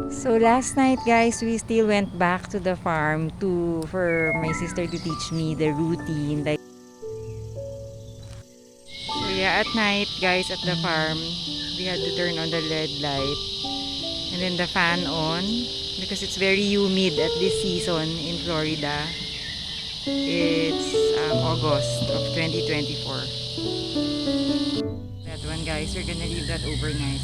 So last night guys, we still went back to the farm for my sister to teach me the routine. So yeah, at night guys at the farm, we had to turn on the LED light and then the fan on because it's very humid at this season in Florida. It's August of 2024. That one guys, we're gonna leave that overnight.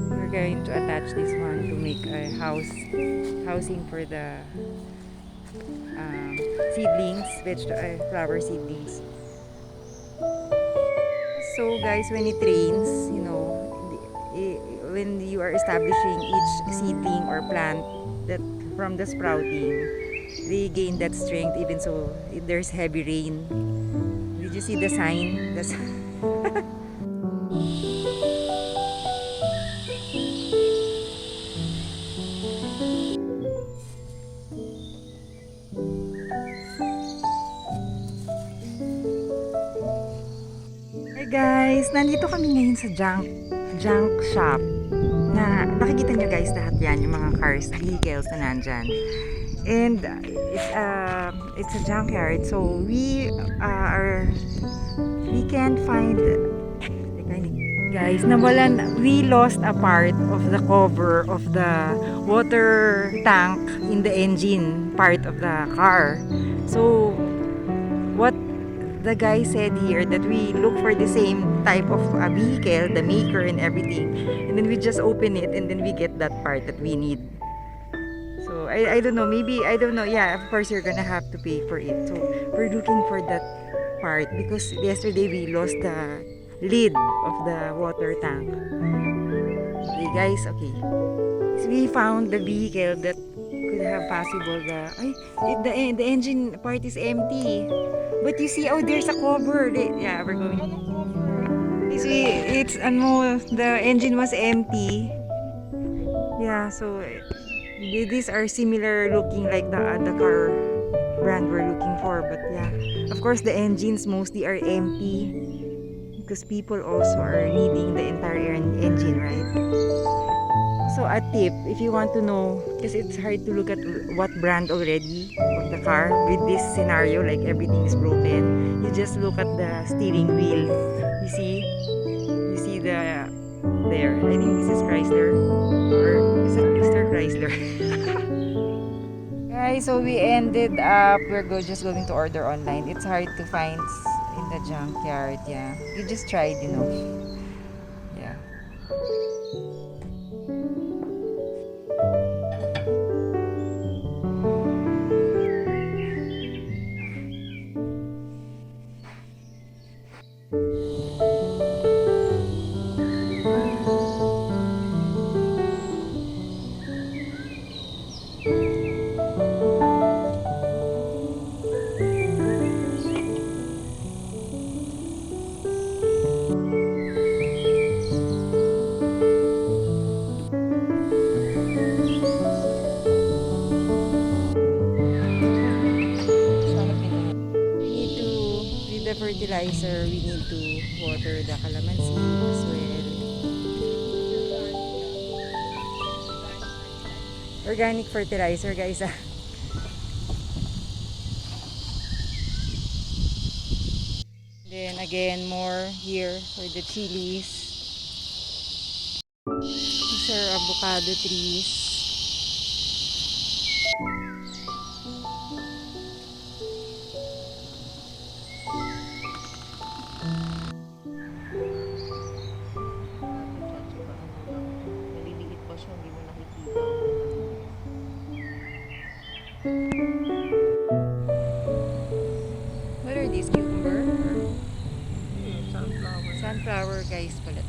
We're going to attach this one to make a housing for the seedlings, flower seedlings. So guys, when it rains, when you are establishing each seedling or plant that from the sprouting, they gain that strength even so if there's heavy rain. Did you see the sign? Hey guys, nandito kami ngayon sa junk shop. Na nakikita nyo guys lahat yan, yung mga cars, vehicles na nandyan. And it's a junkyard, so we can't find. Guys, we lost a part of the cover of the water tank in the engine part of the car. So what the guy said here, that we look for the same type of vehicle, the maker and everything, and then we just open it and then we get that part that we need. So I don't know, maybe, I don't know, yeah, of course you're gonna have to pay for it. So we're looking for that part because yesterday we lost the lid of the water tank. Okay guys, okay. So we found the vehicle that could have possible the engine part is empty. But you see, oh, there's a cover. Yeah, we're going. You see, the engine was empty. Yeah, so these are similar looking like the car brand we're looking for. But yeah, of course the engines mostly are empty because people also are needing the entire engine, right? So a tip, if you want to know, because it's hard to look at what brand already of the car with this scenario, like everything is broken, you just look at the steering wheel. You see there. I think this is Chrysler, or is it Mr. Chrysler? Guys, so we ended up, just going to order online. It's hard to find in the junkyard. Yeah, you just tried, Yeah. The fertilizer, we need to water the calamansi as well. Organic fertilizer guys. Then again, more here for the chilies. These are avocado trees. What are these, cucumber? Sunflower guys pala.